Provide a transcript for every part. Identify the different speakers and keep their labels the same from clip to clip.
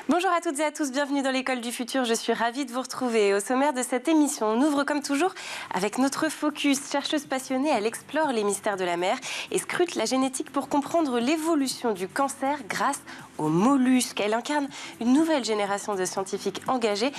Speaker 1: Bonjour à toutes et à tous, bienvenue dans l'école du futur, je suis ravie de vous retrouver. Au sommaire de cette émission, on ouvre comme toujours avec notre focus. Chercheuse passionnée, elle explore les mystères de la mer et scrute la génétique pour comprendre l'évolution du cancer grâce aux mollusques. Elle incarne une nouvelle génération de scientifiques engagés.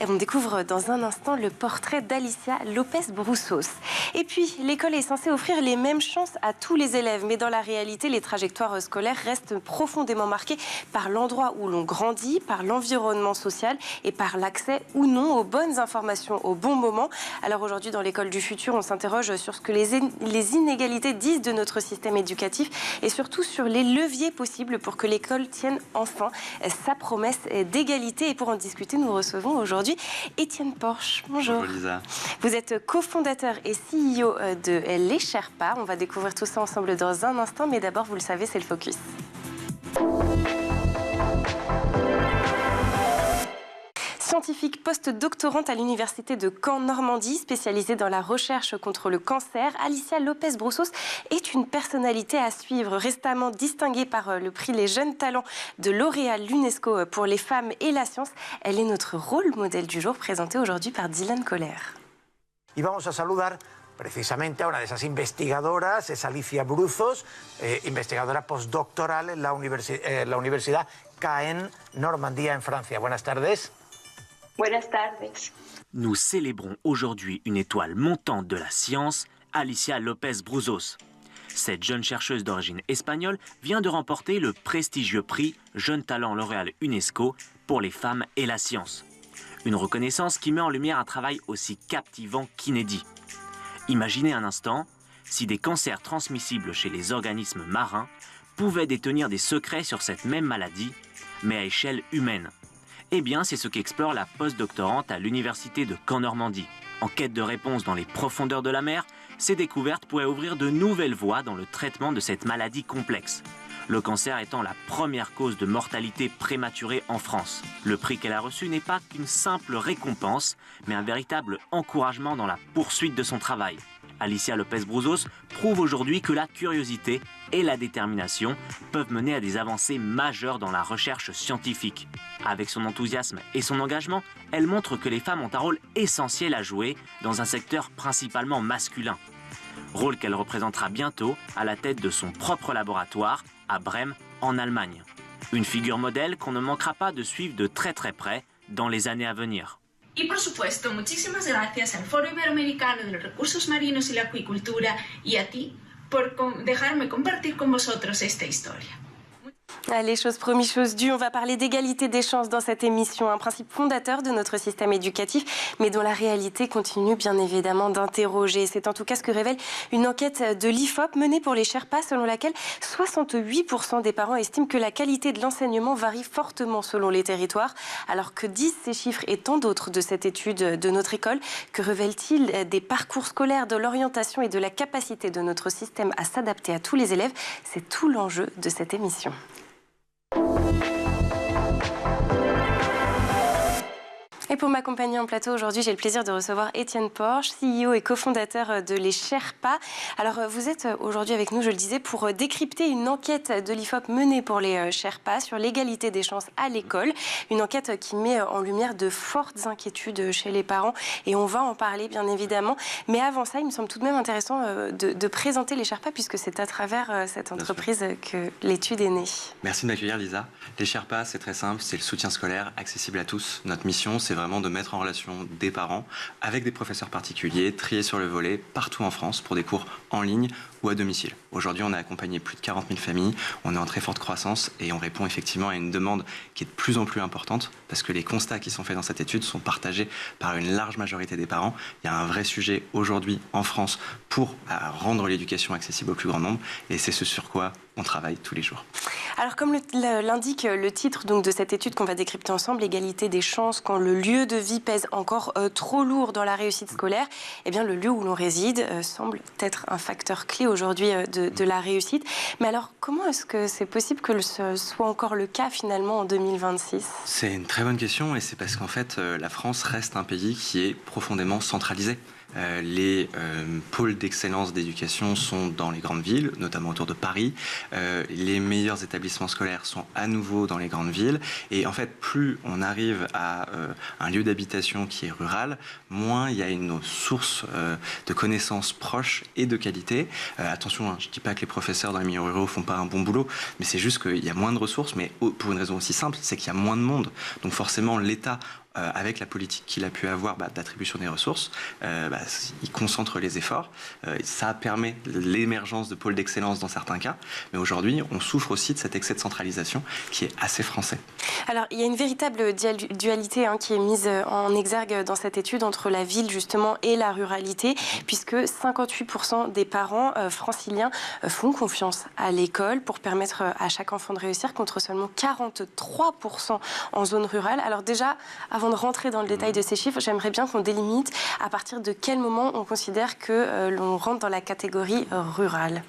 Speaker 1: Et on découvre dans un instant le portrait d'Alicia Lopez-Broussos. Et puis, l'école est censée offrir les mêmes chances à tous les élèves, mais dans la réalité, les trajectoires scolaires restent profondément marquées par l'endroit où l'on grandit, par l'environnement social et par l'accès ou non aux bonnes informations au bon moment. Alors aujourd'hui, dans l'école du futur, on s'interroge sur ce que les inégalités disent de notre système éducatif et surtout sur les leviers possibles pour que l'école tienne enfin sa promesse d'égalité. Et pour en discuter, nous recevons aujourd'hui Étienne Porche. Bonjour.
Speaker 2: Bonjour Lisa.
Speaker 1: Vous êtes cofondateur et CEO de Les Sherpas. On va découvrir tout ça ensemble dans un instant, mais d'abord, vous le savez, c'est le focus. Scientifique post-doctorante à l'université de Caen-Normandie, spécialisée dans la recherche contre le cancer, Alicia Lopez-Broussos est une personnalité à suivre, récemment distinguée par le prix Les Jeunes Talents de L'Oréal l'UNESCO pour les femmes et la science. Elle est notre rôle modèle du jour, présenté aujourd'hui par Dylan Kohler.
Speaker 3: Y vamos a saludar precisamente a una de esas investigadoras, es Alicia Broussos, investigadora postdoctoral en la Universidad Caen Normandía en Francia. Buenas tardes.
Speaker 4: Buenas tardes.
Speaker 5: Nous célébrons aujourd'hui une étoile montante de la science, Alicia Lopez-Broussos. Cette jeune chercheuse d'origine espagnole vient de remporter le prestigieux prix Jeunes Talents L'Oréal UNESCO pour les femmes et la science. Une reconnaissance qui met en lumière un travail aussi captivant qu'inédit. Imaginez un instant, si des cancers transmissibles chez les organismes marins pouvaient détenir des secrets sur cette même maladie, mais à échelle humaine. Eh bien, c'est ce qu'explore la postdoctorante à l'université de Caen-Normandie. En quête de réponses dans les profondeurs de la mer, ces découvertes pourraient ouvrir de nouvelles voies dans le traitement de cette maladie complexe. Le cancer étant la première cause de mortalité prématurée en France. Le prix qu'elle a reçu n'est pas qu'une simple récompense, mais un véritable encouragement dans la poursuite de son travail. Alicia Lopez-Broussos prouve aujourd'hui que la curiosité et la détermination peuvent mener à des avancées majeures dans la recherche scientifique. Avec son enthousiasme et son engagement, elle montre que les femmes ont un rôle essentiel à jouer dans un secteur principalement masculin. Rôle qu'elle représentera bientôt à la tête de son propre laboratoire à Brême, en Allemagne. Une figure modèle qu'on ne manquera pas de suivre de très près dans les années à venir.
Speaker 6: Y por supuesto, muchísimas gracias al Foro Iberoamericano de los Recursos Marinos y la Acuicultura y a ti por dejarme compartir con vosotros esta historia.
Speaker 1: Allez, chose promise, chose due, on va parler d'égalité des chances dans cette émission, un principe fondateur de notre système éducatif, mais dont la réalité continue bien évidemment d'interroger. C'est en tout cas ce que révèle une enquête de l'IFOP menée pour les Sherpas, selon laquelle 68% des parents estiment que la qualité de l'enseignement varie fortement selon les territoires. Alors que disent ces chiffres et tant d'autres de cette étude de notre école? Que révèle-t-il des parcours scolaires, de l'orientation et de la capacité de notre système à s'adapter à tous les élèves? C'est tout l'enjeu de cette émission. Et pour m'accompagner en plateau aujourd'hui, j'ai le plaisir de recevoir Étienne Porche, CEO et cofondateur de Les Sherpas. Alors, vous êtes aujourd'hui avec nous, je le disais, pour décrypter une enquête de l'IFOP menée pour les Sherpas sur l'égalité des chances à l'école. Une enquête qui met en lumière de fortes inquiétudes chez les parents. Et on va en parler, bien évidemment. Mais avant ça, il me semble tout de même intéressant de présenter Les Sherpas, puisque c'est à travers cette entreprise que l'étude est née.
Speaker 2: Merci de m'accueillir Lisa. Les Sherpas, c'est très simple, c'est le soutien scolaire accessible à tous. Notre mission, c'est vraiment de mettre en relation des parents avec des professeurs particuliers, triés sur le volet, partout en France, pour des cours en ligne ou à domicile. Aujourd'hui, on a accompagné plus de 40 000 familles, on est en très forte croissance et on répond effectivement à une demande qui est de plus en plus importante parce que les constats qui sont faits dans cette étude sont partagés par une large majorité des parents. Il y a un vrai sujet aujourd'hui en France pour rendre l'éducation accessible au plus grand nombre et c'est ce sur quoi on travaille tous les jours.
Speaker 1: Alors, comme l'indique le titre donc, de cette étude qu'on va décrypter ensemble, l'égalité des chances quand le lieu de vie pèse encore trop lourd dans la réussite scolaire, eh bien, le lieu où l'on réside semble être un facteur clé aujourd'hui de la réussite. Mais alors, comment est-ce que c'est possible que ce soit encore le cas finalement en 2026 ?
Speaker 2: C'est une très bonne question et c'est parce qu'en fait, la France reste un pays qui est profondément centralisé. les pôles d'excellence d'éducation sont dans les grandes villes, notamment autour de Paris. Les meilleurs établissements scolaires sont à nouveau dans les grandes villes. Et en fait, plus on arrive à un lieu d'habitation qui est rural, moins il y a une source de connaissances proches et de qualité. Attention, je ne dis pas que les professeurs dans les milieux ruraux ne font pas un bon boulot, mais c'est juste qu'il y a moins de ressources, mais pour une raison aussi simple, c'est qu'il y a moins de monde. Donc forcément, l'État, avec la politique qu'il a pu avoir d'attribution des ressources, il concentre les efforts. Ça permet l'émergence de pôles d'excellence dans certains cas, mais aujourd'hui, on souffre aussi de cet excès de centralisation qui est assez français.
Speaker 1: Alors, il y a une véritable dualité qui est mise en exergue dans cette étude entre la ville, justement, et la ruralité, puisque 58% des parents franciliens font confiance à l'école pour permettre à chaque enfant de réussir, contre seulement 43% en zone rurale. Alors déjà, avant de rentrer dans le détail de ces chiffres, j'aimerais bien qu'on délimite à partir de quel moment on considère que l'on rentre dans la catégorie rurale.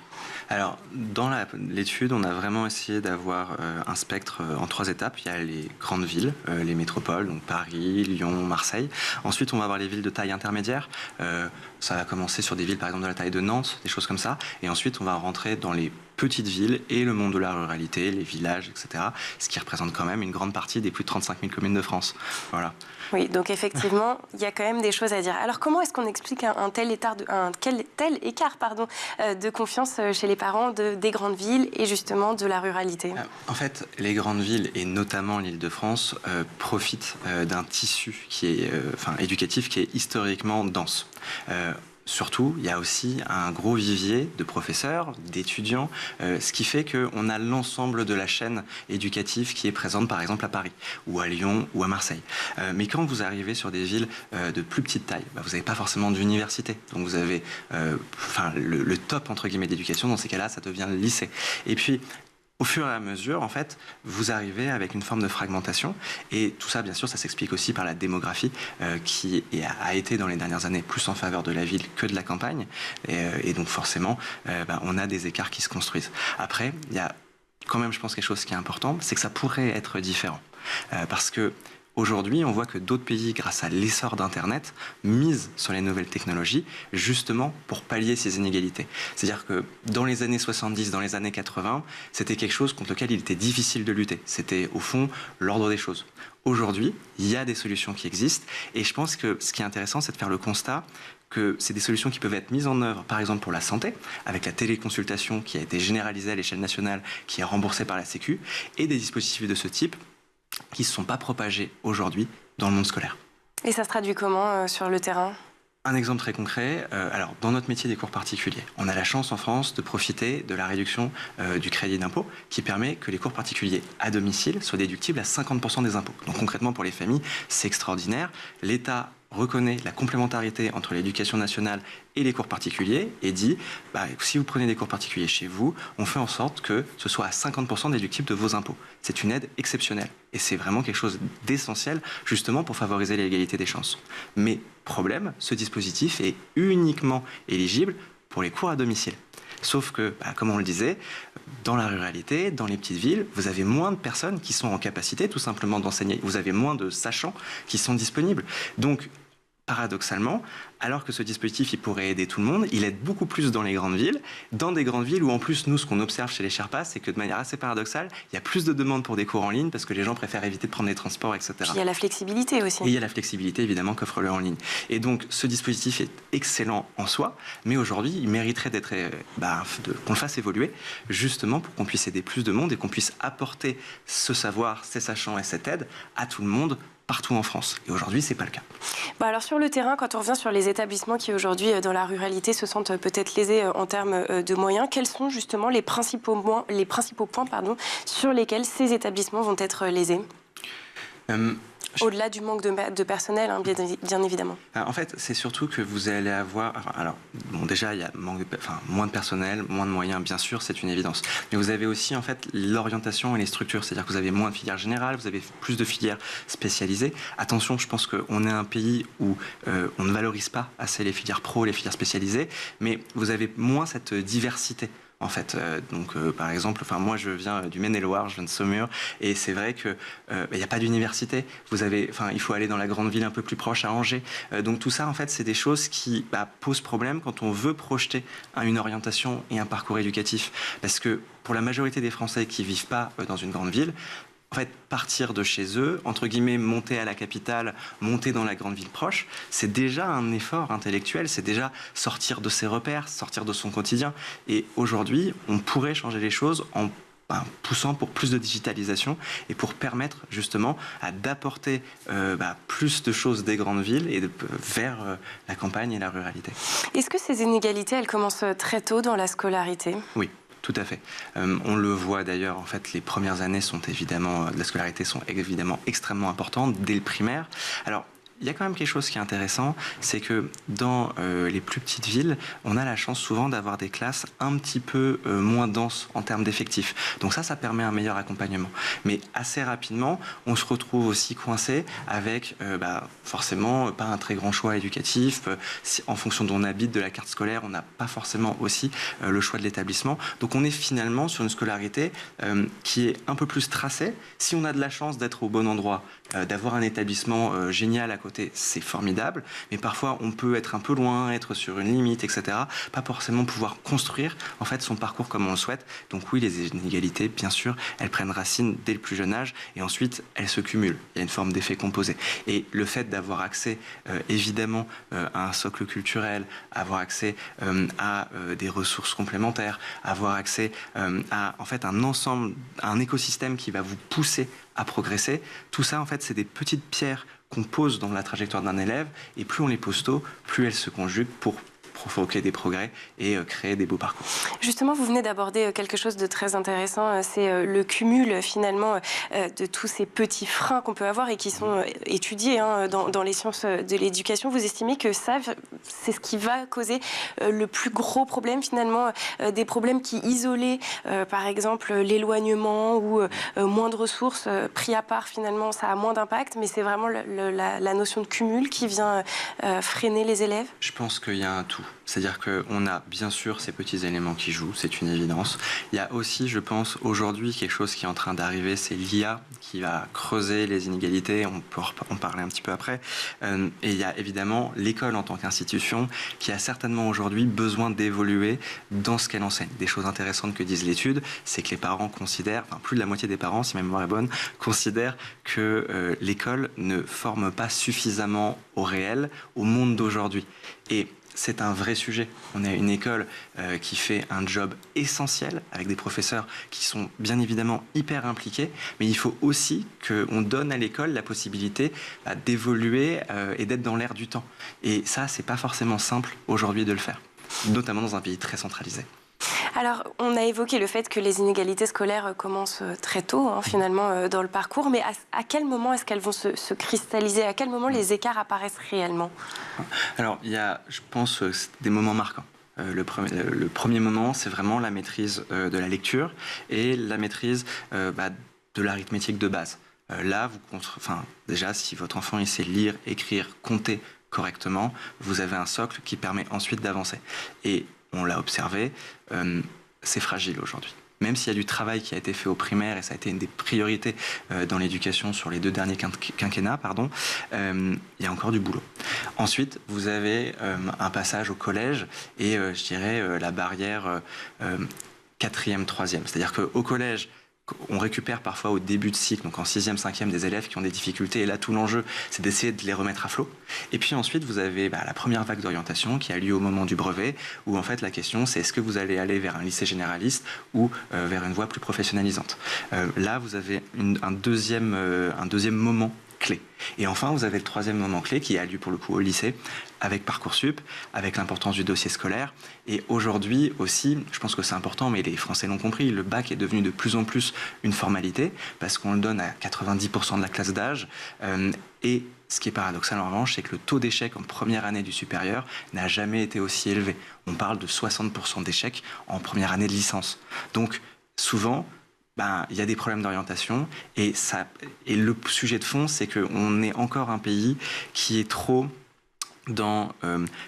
Speaker 2: Alors, dans l'étude, on a vraiment essayé d'avoir un spectre en 3 étapes. Il y a les grandes villes, les métropoles, donc Paris, Lyon, Marseille. Ensuite, on va avoir les villes de taille intermédiaire. Ça va commencer sur des villes, par exemple, de la taille de Nantes, des choses comme ça. Et ensuite, on va rentrer dans les petites villes et le monde de la ruralité, les villages, etc. Ce qui représente quand même une grande partie des plus de 35 000 communes de France. Voilà.
Speaker 1: Oui, donc effectivement, il y a quand même des choses à dire. Alors, comment est-ce qu'on explique un tel écart de confiance chez les parents des grandes villes et justement de la ruralité?
Speaker 2: En fait, les grandes villes, et notamment l'Île-de-France, profitent d'un tissu qui est, éducatif qui est historiquement dense. Surtout, il y a aussi un gros vivier de professeurs, d'étudiants, ce qui fait qu'on a l'ensemble de la chaîne éducative qui est présente, par exemple, à Paris, ou à Lyon, ou à Marseille. Mais quand vous arrivez sur des villes de plus petite taille, vous n'avez pas forcément d'université. Donc vous avez le top, entre guillemets, d'éducation. Dans ces cas-là, ça devient le lycée. Et puis, au fur et à mesure, en fait, vous arrivez avec une forme de fragmentation. Et tout ça, bien sûr, ça s'explique aussi par la démographie qui a été dans les dernières années plus en faveur de la ville que de la campagne. Et donc, forcément, on a des écarts qui se construisent. Après, il y a quand même, je pense, quelque chose qui est important, c'est que ça pourrait être différent. Parce que aujourd'hui, on voit que d'autres pays, grâce à l'essor d'Internet, misent sur les nouvelles technologies, justement pour pallier ces inégalités. C'est-à-dire que dans les années 70, dans les années 80, c'était quelque chose contre lequel il était difficile de lutter. C'était, au fond, l'ordre des choses. Aujourd'hui, il y a des solutions qui existent, et je pense que ce qui est intéressant, c'est de faire le constat que c'est des solutions qui peuvent être mises en œuvre, par exemple pour la santé, avec la téléconsultation qui a été généralisée à l'échelle nationale, qui est remboursée par la Sécu, et des dispositifs de ce type qui ne se sont pas propagés aujourd'hui dans le monde scolaire.
Speaker 1: Et ça se traduit comment sur le terrain ?
Speaker 2: Un exemple très concret, alors dans notre métier des cours particuliers, on a la chance en France de profiter de la réduction du crédit d'impôt qui permet que les cours particuliers à domicile soient déductibles à 50% des impôts. Donc concrètement pour les familles, c'est extraordinaire. L'État reconnaît la complémentarité entre l'éducation nationale et les cours particuliers et dit si vous prenez des cours particuliers chez vous, on fait en sorte que ce soit à 50% déductible de vos impôts. C'est une aide exceptionnelle et c'est vraiment quelque chose d'essentiel justement pour favoriser l'égalité des chances. Mais problème, ce dispositif est uniquement éligible pour les cours à domicile. Sauf que, comme on le disait, dans la ruralité, dans les petites villes, vous avez moins de personnes qui sont en capacité tout simplement d'enseigner. Vous avez moins de sachants qui sont disponibles. Donc, paradoxalement, alors que ce dispositif il pourrait aider tout le monde, il aide beaucoup plus dans les grandes villes, dans des grandes villes où en plus nous ce qu'on observe chez les Sherpas c'est que de manière assez paradoxale, il y a plus de demandes pour des cours en ligne parce que les gens préfèrent éviter de prendre les transports, etc.
Speaker 1: Puis il y a la flexibilité aussi.
Speaker 2: Et il y a la flexibilité évidemment qu'offre le en ligne. Et donc ce dispositif est excellent en soi, mais aujourd'hui il mériterait d'être qu'on le fasse évoluer justement pour qu'on puisse aider plus de monde et qu'on puisse apporter ce savoir, ces sachants et cette aide à tout le monde partout en France. Et aujourd'hui, c'est pas le cas.
Speaker 1: Alors sur le terrain, quand on revient sur les établissements qui aujourd'hui dans la ruralité se sentent peut-être lésés en termes de moyens, quels sont justement les principaux points sur lesquels ces établissements vont être lésés au-delà du manque de personnel, bien évidemment.
Speaker 2: En fait, c'est surtout que vous allez avoir... Alors, déjà, il y a moins de personnel, moins de moyens, bien sûr, c'est une évidence. Mais vous avez aussi, en fait, l'orientation et les structures. C'est-à-dire que vous avez moins de filières générales, vous avez plus de filières spécialisées. Attention, je pense qu'on est un pays où on ne valorise pas assez les filières pro, les filières spécialisées, mais vous avez moins cette diversité en fait. Par exemple, moi je viens du Maine-et-Loire, je viens de Saumur, et c'est vrai que il n'y a pas d'université. Il faut aller dans la grande ville un peu plus proche, à Angers. Donc tout ça, en fait, c'est des choses qui posent problème quand on veut projeter une orientation et un parcours éducatif. Parce que pour la majorité des Français qui vivent pas dans une grande ville, en fait, partir de chez eux, entre guillemets, monter à la capitale, monter dans la grande ville proche, c'est déjà un effort intellectuel, c'est déjà sortir de ses repères, sortir de son quotidien. Et aujourd'hui, on pourrait changer les choses en poussant pour plus de digitalisation et pour permettre justement d'apporter plus de choses des grandes villes et vers la campagne et la ruralité.
Speaker 1: Est-ce que ces inégalités, elles commencent très tôt dans la scolarité ?
Speaker 2: Oui. Tout à fait. On le voit d'ailleurs, en fait, les premières années de la scolarité sont évidemment extrêmement importantes, dès le primaire. Alors, il y a quand même quelque chose qui est intéressant, c'est que dans les plus petites villes, on a la chance souvent d'avoir des classes un petit peu moins denses en termes d'effectifs. Donc ça permet un meilleur accompagnement. Mais assez rapidement, on se retrouve aussi coincé avec forcément pas un très grand choix éducatif. En fonction d'où on habite, de la carte scolaire, on n'a pas forcément aussi le choix de l'établissement. Donc on est finalement sur une scolarité qui est un peu plus tracée. Si on a de la chance d'être au bon endroit, d'avoir un établissement génial à côté, c'est formidable, mais parfois on peut être un peu loin, être sur une limite, etc. Pas forcément pouvoir construire en fait son parcours comme on le souhaite. Donc oui, les inégalités, bien sûr, elles prennent racine dès le plus jeune âge et ensuite elles se cumulent. Il y a une forme d'effet composé. Et le fait d'avoir accès évidemment à un socle culturel, avoir accès à des ressources complémentaires, avoir accès à en fait un ensemble, un écosystème qui va vous pousser à progresser, tout ça en fait c'est des petites pierres qu'on pose dans la trajectoire d'un élève, et plus on les pose tôt, plus elles se conjuguent pour provoquer des progrès et créer des beaux parcours.
Speaker 1: Justement, vous venez d'aborder quelque chose de très intéressant, c'est le cumul finalement de tous ces petits freins qu'on peut avoir et qui sont étudiés dans les sciences de l'éducation. Vous estimez que ça, c'est ce qui va causer le plus gros problème finalement, des problèmes qui isolaient par exemple l'éloignement ou moins de ressources pris à part finalement, ça a moins d'impact, mais c'est vraiment la notion de cumul qui vient freiner les élèves?
Speaker 2: Je pense qu'il y a un tout. C'est-à-dire qu'on a bien sûr ces petits éléments qui jouent, c'est une évidence. Il y a aussi, je pense, aujourd'hui quelque chose qui est en train d'arriver, c'est l'IA qui va creuser les inégalités, on peut en parler un petit peu après. Et il y a évidemment l'école en tant qu'institution qui a certainement aujourd'hui besoin d'évoluer dans ce qu'elle enseigne. Des choses intéressantes que disent l'étude, c'est que les parents considèrent, plus de la moitié des parents, si ma mémoire est bonne, considèrent que l'école ne forme pas suffisamment au réel, au monde d'aujourd'hui. Et c'est un vrai sujet. On a une école qui fait un job essentiel avec des professeurs qui sont bien évidemment hyper impliqués, mais il faut aussi qu'on donne à l'école la possibilité d'évoluer et d'être dans l'air du temps. Et ça, c'est pas forcément simple aujourd'hui de le faire, notamment dans un pays très centralisé.
Speaker 1: Alors, on a évoqué le fait que les inégalités scolaires commencent très tôt, finalement, dans le parcours, mais à quel moment est-ce qu'elles vont se cristalliser? À quel moment les écarts apparaissent réellement? Alors,
Speaker 2: il y a, je pense, des moments marquants. Le premier moment, c'est vraiment la maîtrise de la lecture et la maîtrise de l'arithmétique de base. Là, déjà, si votre enfant il sait lire, écrire, compter correctement, vous avez un socle qui permet ensuite d'avancer. Et on l'a observé, c'est fragile aujourd'hui. Même s'il y a du travail qui a été fait au primaire, et ça a été une des priorités dans l'éducation sur les 2 derniers quinquennats, il y a encore du boulot. Ensuite, vous avez un passage au collège et je dirais la barrière 4e, 3e. C'est-à-dire qu'au collège, on récupère parfois au début de cycle, donc en 6e, 5e, des élèves qui ont des difficultés. Et là, tout l'enjeu, c'est d'essayer de les remettre à flot. Et puis ensuite, vous avez la première vague d'orientation qui a lieu au moment du brevet, où en fait la question, c'est est-ce que vous allez aller vers un lycée généraliste ou vers une voie plus professionnalisante. Là, vous avez un deuxième moment clé. Et enfin, vous avez le 3e moment clé qui a lieu pour le coup au lycée, avec Parcoursup, avec l'importance du dossier scolaire. Et aujourd'hui aussi, je pense que c'est important, mais les Français l'ont compris, le bac est devenu de plus en plus une formalité, parce qu'on le donne à 90% de la classe d'âge. Et ce qui est paradoxal en revanche, c'est que le taux d'échec en première année du supérieur n'a jamais été aussi élevé. On parle de 60% d'échecs en première année de licence. Donc, souvent, il y a des problèmes d'orientation et le sujet de fond, c'est qu'on est encore un pays qui est trop dans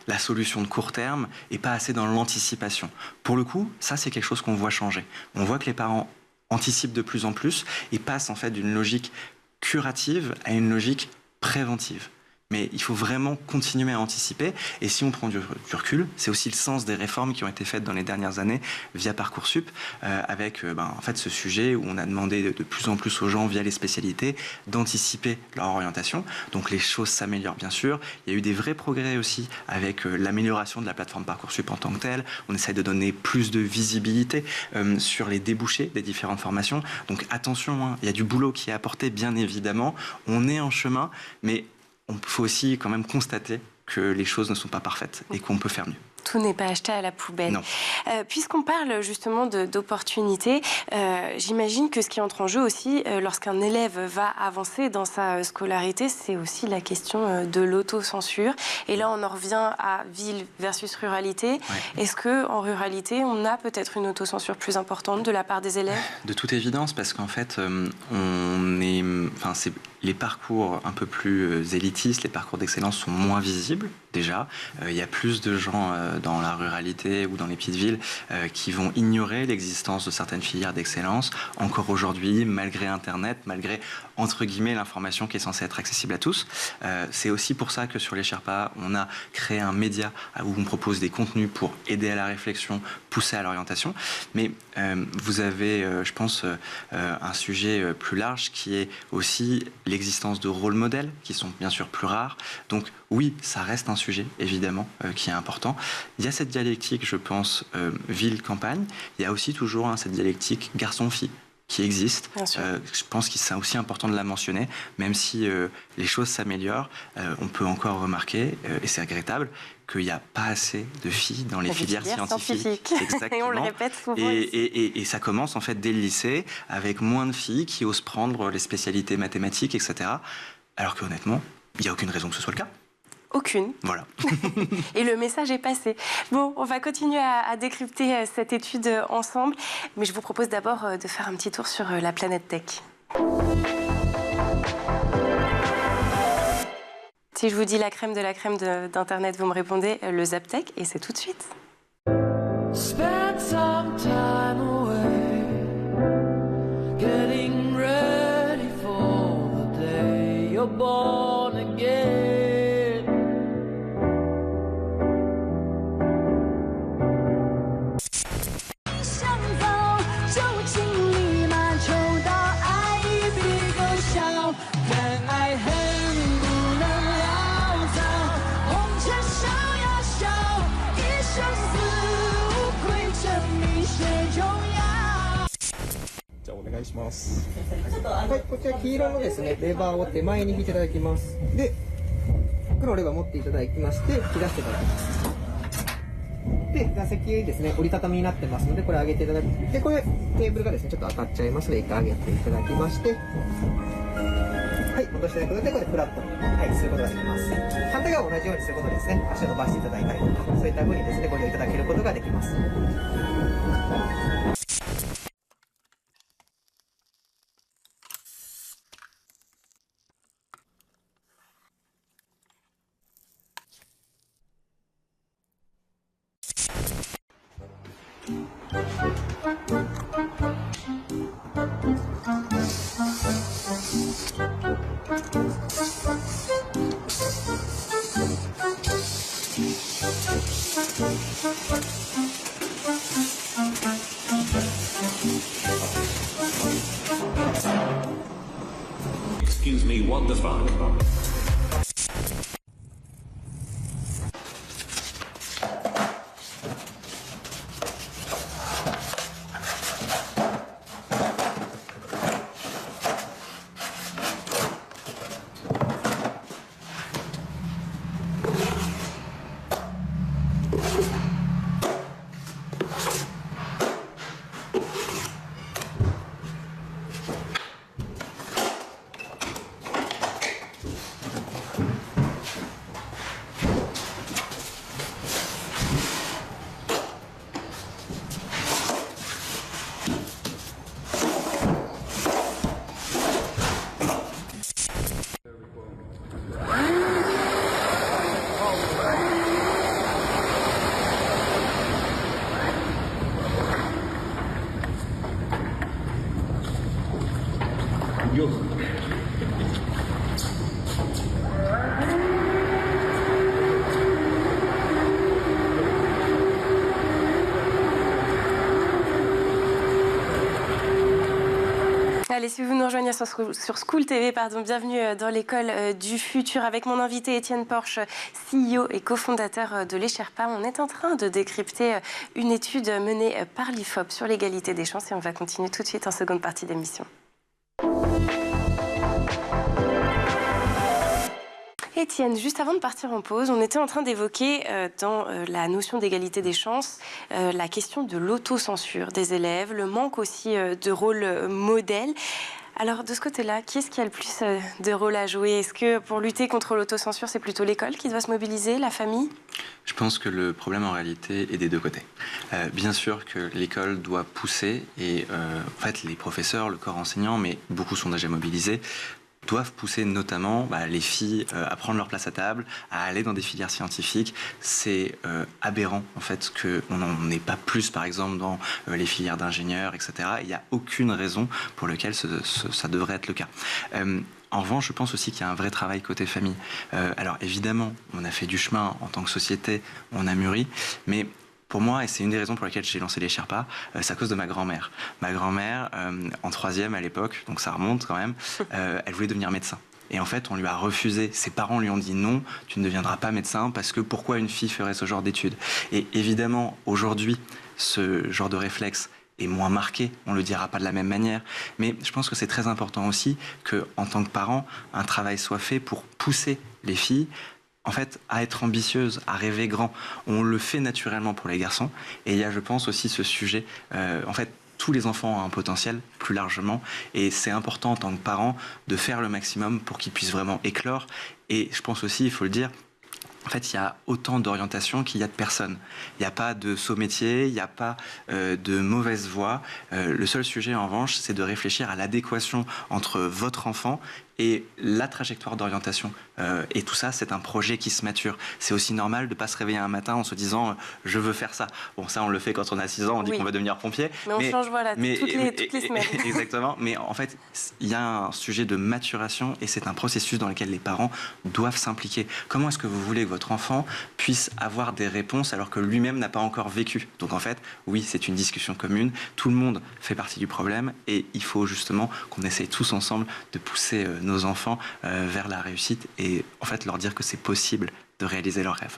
Speaker 2: la solution de court terme et pas assez dans l'anticipation. Pour le coup, ça c'est quelque chose qu'on voit changer. On voit que les parents anticipent de plus en plus et passent en fait d'une logique curative à une logique préventive. Mais il faut vraiment continuer à anticiper. Et si on prend du recul, c'est aussi le sens des réformes qui ont été faites dans les dernières années via Parcoursup, avec en fait, ce sujet où on a demandé de plus en plus aux gens, via les spécialités, d'anticiper leur orientation. Donc les choses s'améliorent bien sûr. Il y a eu des vrais progrès aussi avec l'amélioration de la plateforme Parcoursup en tant que telle. On essaie de donner plus de visibilité sur les débouchés des différentes formations. Donc attention, hein, il y a du boulot qui est apporté, bien évidemment. On est en chemin, mais il faut aussi quand même constater que les choses ne sont pas parfaites et qu'on peut faire mieux.
Speaker 1: Tout n'est pas acheté à la poubelle. Puisqu'on parle justement d'opportunités, j'imagine que ce qui entre en jeu aussi, lorsqu'un élève va avancer dans sa scolarité, c'est aussi la question de l'autocensure. Et là, on en revient à ville versus ruralité. Ouais. Est-ce qu'en ruralité, on a peut-être une autocensure plus importante de la part des élèves ?
Speaker 2: De toute évidence, parce qu'en fait, c'est les parcours un peu plus élitistes, les parcours d'excellence sont moins visibles. Déjà, il y a plus de gens dans la ruralité ou dans les petites villes qui vont ignorer l'existence de certaines filières d'excellence encore aujourd'hui, malgré Internet, malgré, entre guillemets, l'information qui est censée être accessible à tous. C'est aussi pour ça que sur les Sherpas, on a créé un média où on propose des contenus pour aider à la réflexion, pousser à l'orientation. Mais vous avez, je pense, un sujet plus large qui est aussi l'existence de rôles modèles qui sont bien sûr plus rares. Donc oui, ça reste un sujet, évidemment, qui est important. Il y a cette dialectique, je pense, ville-campagne. Il y a aussi toujours cette dialectique garçon-fille qui existe. Je pense que c'est aussi important de la mentionner, même si les choses s'améliorent, on peut encore remarquer, et c'est regrettable, qu'il n'y a pas assez de filles dans les filières scientifiques.
Speaker 1: Exactement. Et on le répète souvent.
Speaker 2: Et ça commence en fait dès le lycée, avec moins de filles qui osent prendre les spécialités mathématiques, etc. Alors qu'honnêtement, il n'y a aucune raison que ce soit le cas.
Speaker 1: Aucune.
Speaker 2: Voilà.
Speaker 1: Et le message est passé. Bon, on va continuer à décrypter cette étude ensemble, mais je vous propose d'abord de faire un petit tour sur la planète tech. Si je vous dis la crème de la crème d'Internet, vous me répondez le Zaptec, et c'est tout de suite. Spend some time away, getting ready for the day you're born again.
Speaker 7: はい、こちら黄色のですね、レバーを手前に引いていただきます。で、黒のレバー持っていただきまして、引き出していただきます。で、座席ですね、折りたたみになってますので、これ上げていただく。で、これテーブルがですね、ちょっと当たっちゃいますので、一回上げていただきまして、はい、戻していただくことで、これフラットに、はい、することができます。反対側も同じようにすることですね、足を伸ばしていただいたりとか、そういった風にですね、ご利用いただけることができます。
Speaker 8: Excuse me, what the fuck?
Speaker 1: Allez, si vous nous rejoignez sur School TV, bienvenue dans l'école du futur avec mon invité Étienne Porche, CEO et cofondateur de l'Esherpa. On est en train de décrypter une étude menée par l'IFOP sur l'égalité des chances et on va continuer tout de suite en seconde partie d'émission. Étienne, juste avant de partir en pause, on était en train d'évoquer dans la notion d'égalité des chances la question de l'autocensure des élèves, le manque aussi de rôle modèle. Alors de ce côté-là, qui est-ce qui a le plus de rôle à jouer? Est-ce que pour lutter contre l'autocensure, c'est plutôt l'école qui doit se mobiliser, la famille?
Speaker 2: Je pense que le problème en réalité est des deux côtés. Bien sûr que l'école doit pousser et en fait les professeurs, le corps enseignant, mais beaucoup sont déjà mobilisés, doivent pousser notamment les filles à prendre leur place à table, à aller dans des filières scientifiques. C'est aberrant en fait qu'on n'en ait pas plus par exemple dans les filières d'ingénieurs, etc. Il n'y a aucune raison pour laquelle ça devrait être le cas. En revanche, je pense aussi qu'il y a un vrai travail côté famille. Alors évidemment, on a fait du chemin en tant que société, on a mûri, mais pour moi, et c'est une des raisons pour lesquelles j'ai lancé l'Esherpa, c'est à cause de ma grand-mère. Ma grand-mère, en 3e à l'époque, donc ça remonte quand même, elle voulait devenir médecin. Et en fait, on lui a refusé. Ses parents lui ont dit non, tu ne deviendras pas médecin parce que pourquoi une fille ferait ce genre d'études? Et évidemment, aujourd'hui, ce genre de réflexe est moins marqué, on ne le dira pas de la même manière. Mais je pense que c'est très important aussi qu'en tant que parent, un travail soit fait pour pousser les filles en fait, à être ambitieuse, à rêver grand. On le fait naturellement pour les garçons. Et il y a, je pense, aussi ce sujet... en fait, tous les enfants ont un potentiel, plus largement. Et c'est important, en tant que parent, de faire le maximum pour qu'ils puissent vraiment éclore. Et je pense aussi, il faut le dire, en fait, il y a autant d'orientations qu'il y a de personnes. Il n'y a pas de saut métier, il n'y a pas de mauvaise voie. Le seul sujet, en revanche, c'est de réfléchir à l'adéquation entre votre enfant et la trajectoire d'orientation. Et tout ça, c'est un projet qui se mature. C'est aussi normal de ne pas se réveiller un matin en se disant « je veux faire ça ». Bon, ça, on le fait quand on a 6 ans, on dit qu'on va devenir pompier.
Speaker 1: Mais on change, voilà, toutes les semaines.
Speaker 2: Exactement. Mais en fait, il y a un sujet de maturation et c'est un processus dans lequel les parents doivent s'impliquer. Comment est-ce que vous voulez que votre enfant puisse avoir des réponses alors que lui-même n'a pas encore vécu? Donc en fait, oui, c'est une discussion commune. Tout le monde fait partie du problème et il faut justement qu'on essaye tous ensemble de pousser nos enfants vers la réussite et en fait leur dire que c'est possible de réaliser leurs rêves.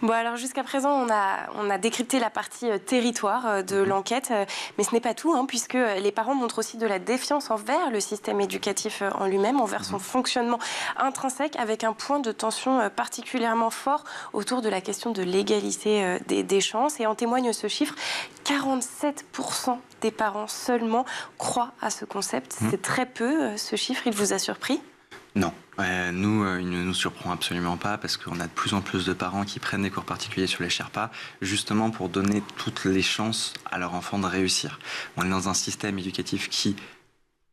Speaker 1: Bon, alors jusqu'à présent, on a décrypté la partie territoire de l'enquête, mais ce n'est pas tout, puisque les parents montrent aussi de la défiance envers le système éducatif en lui-même, envers son fonctionnement intrinsèque, avec un point de tension particulièrement fort autour de la question de l'égalité des chances. Et en témoigne ce chiffre, 47% des parents seulement croient à ce concept. C'est très peu, ce chiffre, il vous a surpris ?
Speaker 2: Non, nous, il ne nous surprend absolument pas parce qu'on a de plus en plus de parents qui prennent des cours particuliers sur l'Esherpa justement pour donner toutes les chances à leur enfant de réussir. On est dans un système éducatif qui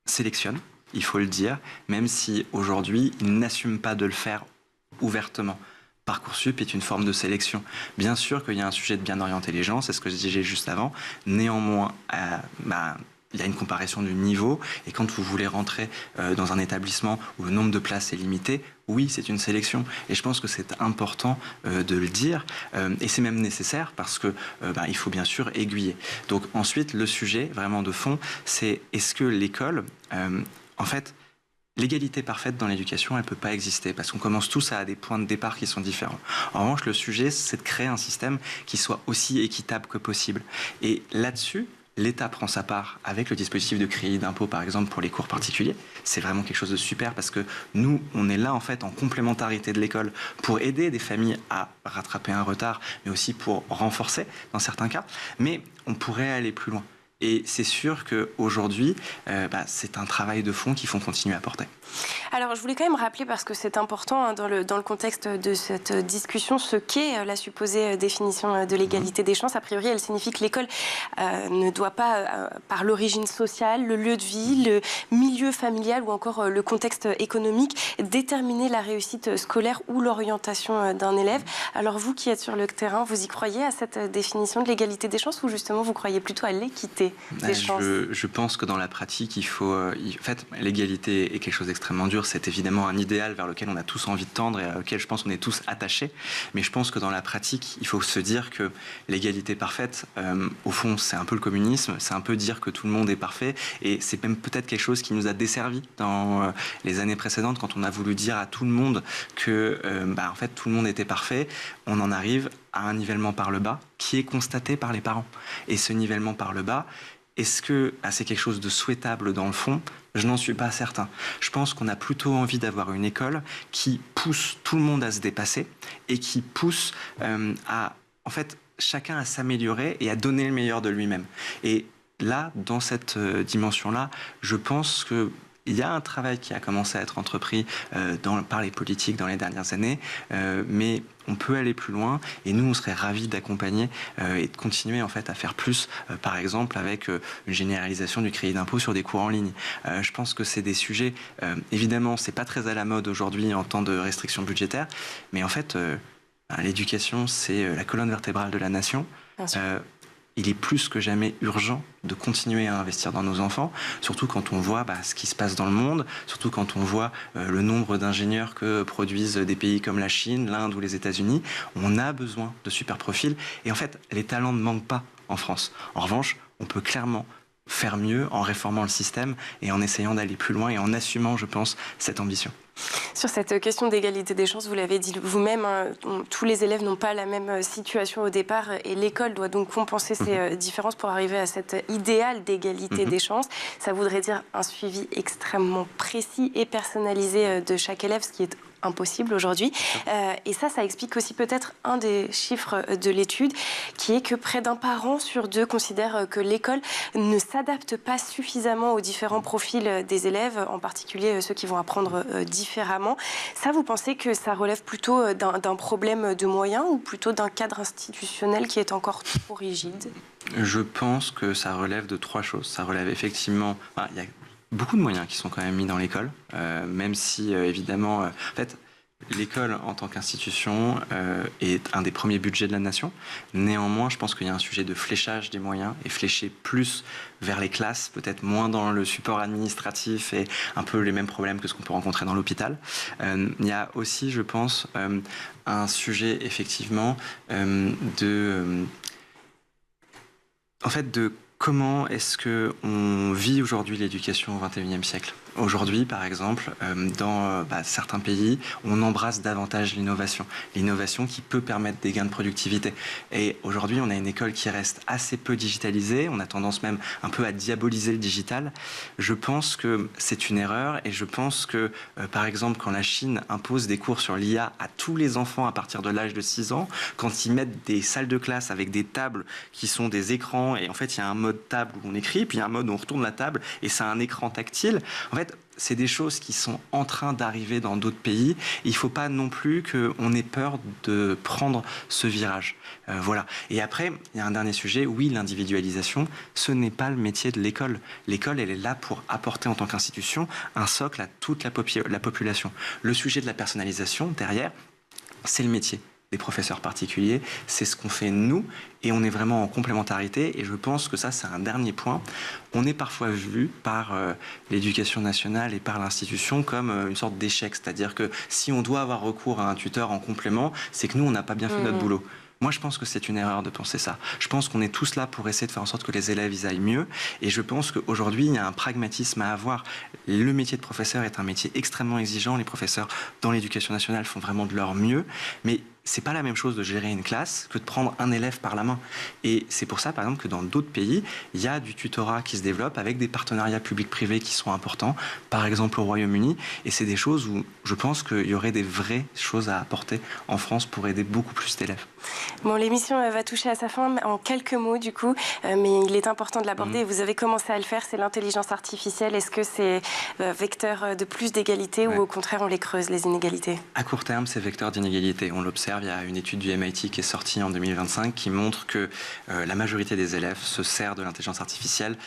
Speaker 2: sélectionne, il faut le dire, même si aujourd'hui, il n'assume pas de le faire ouvertement. Parcoursup est une forme de sélection. Bien sûr qu'il y a un sujet de bien orienter les gens, c'est ce que je disais juste avant. Néanmoins, il y a une comparaison du niveau et quand vous voulez rentrer dans un établissement où le nombre de places est limité, oui, c'est une sélection. Et je pense que c'est important de le dire et c'est même nécessaire parce que il faut bien sûr aiguiller. Donc ensuite, le sujet vraiment de fond, c'est est-ce que l'école, en fait, l'égalité parfaite dans l'éducation, elle ne peut pas exister parce qu'on commence tous à des points de départ qui sont différents. En revanche, le sujet, c'est de créer un système qui soit aussi équitable que possible. Et là-dessus, l'État prend sa part avec le dispositif de crédit d'impôt, par exemple, pour les cours particuliers. C'est vraiment quelque chose de super parce que nous, on est là, en fait, en complémentarité de l'école pour aider des familles à rattraper un retard, mais aussi pour renforcer dans certains cas. Mais on pourrait aller plus loin. Et c'est sûr qu'aujourd'hui, c'est un travail de fond qu'il faut continuer à porter.
Speaker 1: Alors, je voulais quand même rappeler, parce que c'est important dans le contexte de cette discussion, ce qu'est la supposée définition de l'égalité des chances. A priori, elle signifie que l'école ne doit pas, par l'origine sociale, le lieu de vie, le milieu familial ou encore le contexte économique, déterminer la réussite scolaire ou l'orientation d'un élève. Alors, vous qui êtes sur le terrain, vous y croyez à cette définition de l'égalité des chances ou justement vous croyez plutôt à l'équité ? des chances?
Speaker 2: Je pense que dans la pratique, il faut... en fait, l'égalité est quelque chose d'extrêmement dur. C'est évidemment un idéal vers lequel on a tous envie de tendre et auquel je pense qu'on est tous attachés. Mais je pense que dans la pratique, il faut se dire que l'égalité parfaite, au fond, c'est un peu le communisme. C'est un peu dire que tout le monde est parfait. Et c'est même peut-être quelque chose qui nous a desservi dans les années précédentes, quand on a voulu dire à tout le monde que en fait, tout le monde était parfait. On en arrive à un nivellement par le bas qui est constaté par les parents. Et ce nivellement par le bas, est-ce que c'est quelque chose de souhaitable dans le fond? Je n'en suis pas certain. Je pense qu'on a plutôt envie d'avoir une école qui pousse tout le monde à se dépasser et qui pousse en fait, chacun à s'améliorer et à donner le meilleur de lui-même. Et là, dans cette dimension-là, je pense que il y a un travail qui a commencé à être entrepris par les politiques dans les dernières années, mais on peut aller plus loin et nous, on serait ravis d'accompagner et de continuer en fait à faire plus, par exemple avec une généralisation du crédit d'impôt sur des cours en ligne. Je pense que c'est des sujets, évidemment, c'est pas très à la mode aujourd'hui en temps de restrictions budgétaires, mais en fait, l'éducation, c'est la colonne vertébrale de la nation. Il est plus que jamais urgent de continuer à investir dans nos enfants, surtout quand on voit ce qui se passe dans le monde, surtout quand on voit le nombre d'ingénieurs que produisent des pays comme la Chine, l'Inde ou les États-Unis. On a besoin de super profils et en fait, les talents ne manquent pas en France. En revanche, on peut clairement faire mieux en réformant le système et en essayant d'aller plus loin et en assumant, je pense, cette ambition.
Speaker 1: Sur cette question d'égalité des chances, vous l'avez dit vous-même, tous les élèves n'ont pas la même situation au départ et l'école doit donc compenser ces différences pour arriver à cet idéal d'égalité des chances. Ça voudrait dire un suivi extrêmement précis et personnalisé de chaque élève, ce qui est impossible aujourd'hui. Et ça explique aussi peut-être un des chiffres de l'étude, qui est que près d'un parent sur deux considère que l'école ne s'adapte pas suffisamment aux différents profils des élèves, en particulier ceux qui vont apprendre différemment. Ça, vous pensez que ça relève plutôt d'un problème de moyens ou plutôt d'un cadre institutionnel qui est encore trop rigide?
Speaker 2: Je pense que ça relève de trois choses. Ça relève effectivement... il y a beaucoup de moyens qui sont quand même mis dans l'école, même si, évidemment, en fait, l'école en tant qu'institution est un des premiers budgets de la nation. Néanmoins, je pense qu'il y a un sujet de fléchage des moyens et flécher plus vers les classes, peut-être moins dans le support administratif et un peu les mêmes problèmes que ce qu'on peut rencontrer dans l'hôpital. Il y a aussi, je pense, un sujet effectivement de comment est-ce qu'on vit aujourd'hui l'éducation au XXIe siècle? Aujourd'hui, par exemple, dans certains pays, on embrasse davantage l'innovation. L'innovation qui peut permettre des gains de productivité. Et aujourd'hui, on a une école qui reste assez peu digitalisée. On a tendance même un peu à diaboliser le digital. Je pense que c'est une erreur et je pense que, par exemple, quand la Chine impose des cours sur l'IA à tous les enfants à partir de l'âge de 6 ans, quand ils mettent des salles de classe avec des tables qui sont des écrans et en fait, il y a un mode table où on écrit, puis il y a un mode où on retourne la table et c'est un écran tactile. En fait, c'est des choses qui sont en train d'arriver dans d'autres pays. Il ne faut pas non plus qu'on ait peur de prendre ce virage. Voilà. Et après, il y a un dernier sujet. Oui, l'individualisation, ce n'est pas le métier de l'école. L'école, elle est là pour apporter en tant qu'institution un socle à toute la population. Le sujet de la personnalisation, derrière, c'est le métier des professeurs particuliers. C'est ce qu'on fait nous et on est vraiment en complémentarité et je pense que ça, c'est un dernier point. On est parfois vu par l'éducation nationale et par l'institution comme une sorte d'échec, c'est-à-dire que si on doit avoir recours à un tuteur en complément, c'est que nous, on n'a pas bien fait notre boulot. Moi, je pense que c'est une erreur de penser ça. Je pense qu'on est tous là pour essayer de faire en sorte que les élèves ils aillent mieux. Et je pense qu'aujourd'hui, il y a un pragmatisme à avoir. Le métier de professeur est un métier extrêmement exigeant. Les professeurs dans l'éducation nationale font vraiment de leur mieux. Mais c'est pas la même chose de gérer une classe que de prendre un élève par la main. Et c'est pour ça, par exemple, que dans d'autres pays, il y a du tutorat qui se développe avec des partenariats publics-privés qui sont importants, par exemple au Royaume-Uni. Et c'est des choses où je pense qu'il y aurait des vraies choses à apporter en France pour aider beaucoup plus d'élèves.
Speaker 1: Bon, l'émission va toucher à sa fin en quelques mots, du coup, mais il est important de l'aborder. Vous avez commencé à le faire, c'est l'intelligence artificielle. Est-ce que c'est vecteur de plus d'égalité ou au contraire, on les creuse, les inégalités?
Speaker 2: À court terme, c'est vecteur d'inégalité. On l'observe. observe, il y a une étude du MIT qui est sortie en 2025 qui montre que la majorité des élèves se sert de l'intelligence artificielle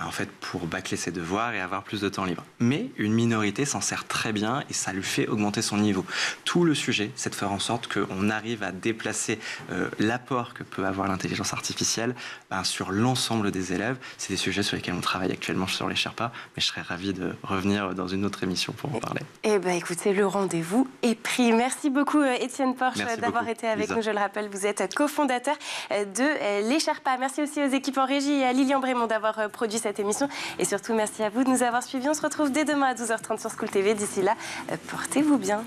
Speaker 2: en fait, pour bâcler ses devoirs et avoir plus de temps libre. Mais une minorité s'en sert très bien et ça lui fait augmenter son niveau. Tout le sujet, c'est de faire en sorte qu'on arrive à déplacer l'apport que peut avoir l'intelligence artificielle sur l'ensemble des élèves. C'est des sujets sur lesquels on travaille actuellement sur les Sherpas, mais je serais ravi de revenir dans une autre émission pour en parler.
Speaker 1: Eh bien, écoutez, le rendez-vous est pris. Merci beaucoup, Étienne Porche, d'avoir été avec
Speaker 2: Lisa.
Speaker 1: nous. Je le rappelle, vous êtes cofondateur de Les Sherpas. Merci aussi aux équipes en régie et à Lilian Brémond d'avoir produit cette émission. Et surtout, merci à vous de nous avoir suivis. On se retrouve dès demain à 12h30 sur School TV. D'ici là, portez-vous bien.